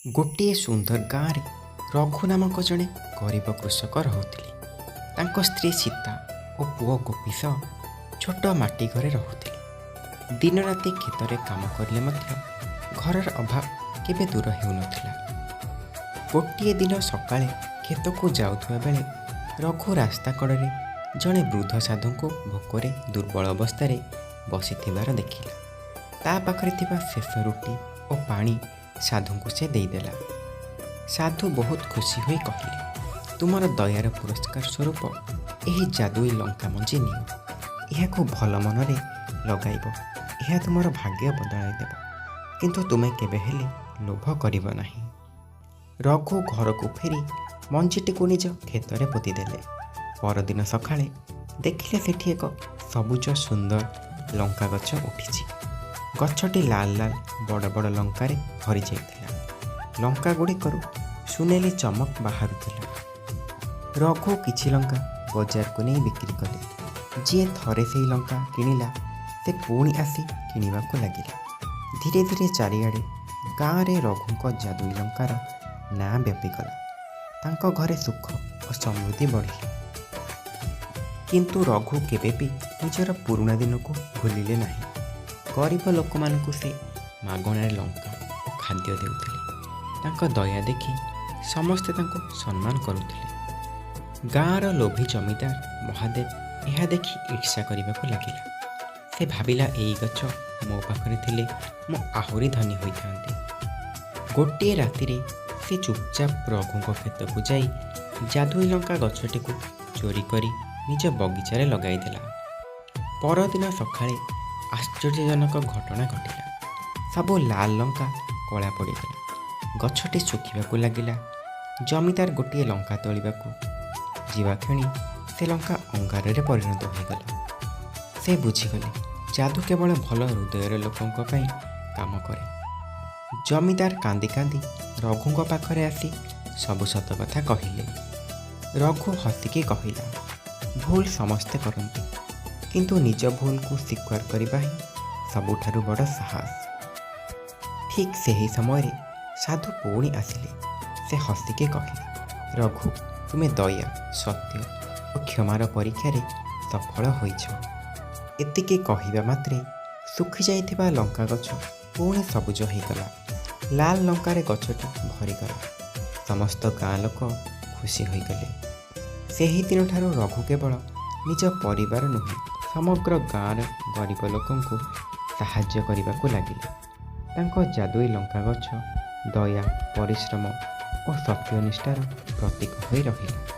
ଗୋଟିଏ ସୁନ୍ଦର ଗାଁରେ ରଘୁ ନାମକ ଜଣେ ଗରିବ କୃଷକ ରହୁଥିଲେ। ତାଙ୍କ ସ୍ତ୍ରୀ ସୀତା ଓ ପୁଅ ଗୋପୀ ସହ ଛୋଟ ମାଟି ଘରେ ରହୁଥିଲେ। ଦିନ ରାତି କ୍ଷେତରେ କାମ କରିଲେ ମଧ୍ୟ ଘରର ଅଭାବ କେବେ ଦୂର ହେଉନଥିଲା। ଗୋଟିଏ ଦିନ ସକାଳେ କ୍ଷେତକୁ ଯାଉଥିବା ବେଳେ ରଘୁ ରାସ୍ତା କଡ଼ରେ ଜଣେ ବୃଦ୍ଧ ସାଧୁଙ୍କୁ ଭୋକରେ ଦୁର୍ବଳ ଅବସ୍ଥାରେ ବସିଥିବାର ଦେଖିଲା। ତା ପାଖରେ ଥିବା ଶେଷ ରୁଟି ଓ ପାଣି ସାଧୁଙ୍କୁ ସେ ଦେଇଦେଲା। ସାଧୁ ବହୁତ ଖୁସି ହୋଇ କହିଲେ, ତୁମର ଦୟାର ପୁରସ୍କାର ସ୍ୱରୂପ ଏହି ଯାଦୁଇ ଲଙ୍କା ମଞ୍ଜି ନିଅ। ଏହାକୁ ଭଲ ମନରେ ଲଗାଇବ। ଏହା ତୁମର ଭାଗ୍ୟ ବଦଳାଇ ଦେବ। କିନ୍ତୁ ତୁମେ କେବେ ହେଲେ ଲୋଭ କରିବ ନାହିଁ। ରଘୁ ଘରକୁ ଫେରି ମଞ୍ଜିଟିକୁ ନିଜ କ୍ଷେତରେ ପୋତିଦେଲେ। ପରଦିନ ସକାଳେ ଦେଖିଲେ ସେଠି ଏକ ସବୁଜ ସୁନ୍ଦର ଲଙ୍କା ଗଛ ଉଠିଛି। ଗଛଟି ଲାଲ ଲାଲ ବଡ଼ ବଡ଼ ଲଙ୍କାରେ ଭରି ଯାଇଥିଲା। ଲଙ୍କା ଗୁଡ଼ିକରୁ ସୁନେଲି ଚମକ ବାହାରୁଥିଲା। ରଘୁ କିଛି ଲଙ୍କା ବଜାରକୁ ନେଇ ବିକ୍ରି କଲେ। ଯିଏ ଥରେ ସେହି ଲଙ୍କା କିଣିଲା ସେ ପୁଣି ଆସି କିଣିବାକୁ ଲାଗିଲା। ଧୀରେ ଧୀରେ ଚାରିଆଡ଼େ ଗାଁରେ ରଘୁଙ୍କ ଯାଦୁଇ ଲଙ୍କାର ନାଁ ବ୍ୟାପିଗଲା। ତାଙ୍କ ଘରେ ସୁଖ ଓ ସମୃଦ୍ଧି ବଢ଼ିଲା। କିନ୍ତୁ ରଘୁ କେବେ ବି ନିଜର ପୁରୁଣା ଦିନକୁ ଭୁଲିଲେ ନାହିଁ। ଗରିବ ଲୋକମାନଙ୍କୁ ସେ ମାଗଣାରେ ଲଙ୍କା ଓ ଖାଦ୍ୟ ଦେଉଥିଲେ। ତାଙ୍କ ଦୟା ଦେଖି ସମସ୍ତେ ତାଙ୍କୁ ସମ୍ମାନ କରୁଥିଲେ। ଗାଁର ଲୋଭୀ ଜମିଦାର ମହାଦେବ ଏହା ଦେଖି ଈର୍ଷା କରିବାକୁ ଲାଗିଲା। ସେ ଭାବିଲା, ଏଇ ଗଛ ମୋ ପାଖରେ ଥିଲେ ମୁଁ ଆହୁରି ଧନୀ ହୋଇଥାନ୍ତି। ଗୋଟିଏ ରାତିରେ ସେ ଚୁପଚାପ ରଘୁଙ୍କ କ୍ଷେତକୁ ଯାଇ ଯାଦୁଇ ଲଙ୍କା ଗଛଟିକୁ ଚୋରି କରି ନିଜ ବଗିଚାରେ ଲଗାଇଦେଲା। ପରଦିନ ସକାଳେ ଆଶ୍ଚର୍ଯ୍ୟଜନକ ଘଟଣା ଘଟିଲା। ସବୁ ଲାଲ ଲଙ୍କା କଳା ପଡ଼ିଗଲା। ଗଛଟି ଶୁଖିବାକୁ ଲାଗିଲା। ଜମିଦାର ଗୋଟିଏ ଲଙ୍କା ତୋଳିବାକୁ ଯିବା କ୍ଷଣି ସେ ଲଙ୍କା ଅଙ୍ଗାରରେ ପରିଣତ ହୋଇଗଲା। ସେ ବୁଝିଗଲେ, ଯାଦୁ କେବଳ ଭଲ ହୃଦୟର ଲୋକଙ୍କ ପାଇଁ କାମ କରେ। ଜମିଦାର କାନ୍ଦି କାନ୍ଦି ରଘୁଙ୍କ ପାଖରେ ଆସି ସବୁ ସତ କଥା କହିଲେ। ରଘୁ ହସିକି କହିଲା, ଭୁଲ ସମସ୍ତେ କରନ୍ତି, କିନ୍ତୁ ନିଜ ଭୁଲକୁ ସ୍ୱୀକାର କରିବା ହିଁ ସବୁଠାରୁ ବଡ଼ ସାହସ। ଠିକ୍ ସେହି ସମୟରେ ସାଧୁ ପୁଣି ଆସିଲେ। ସେ ହସିକି କହିଲେ, ରଘୁ, ତୁମେ ଦୟା, ସତ୍ୟ ଓ କ୍ଷମାର ପରୀକ୍ଷାରେ ସଫଳ ହୋଇଛ। ଏତିକି କହିବା ମାତ୍ରେ ଶୁଖିଯାଇଥିବା ଲଙ୍କା ଗଛ ପୁଣି ସବୁଜ ହୋଇଗଲା। ଲାଲ ଲଙ୍କାରେ ଗଛଟି ଭରିଗଲା। ସମସ୍ତ ଗାଁ ଲୋକ ଖୁସି ହୋଇଗଲେ। ସେହି ଦିନଠାରୁ ରଘୁ କେବଳ ନିଜ ପରିବାର ନୁହେଁ, ସମଗ୍ର ଗାଁର ଗରିବ ଲୋକଙ୍କୁ ସାହାଯ୍ୟ କରିବାକୁ ଲାଗିଲେ। ତାଙ୍କ ଯାଦୁଇ ଲଙ୍କା ଗଛ ଦୟା, ପରିଶ୍ରମ ଓ ସତ୍ୟନିଷ୍ଠାର ପ୍ରତୀକ ହୋଇ ରହିଲା।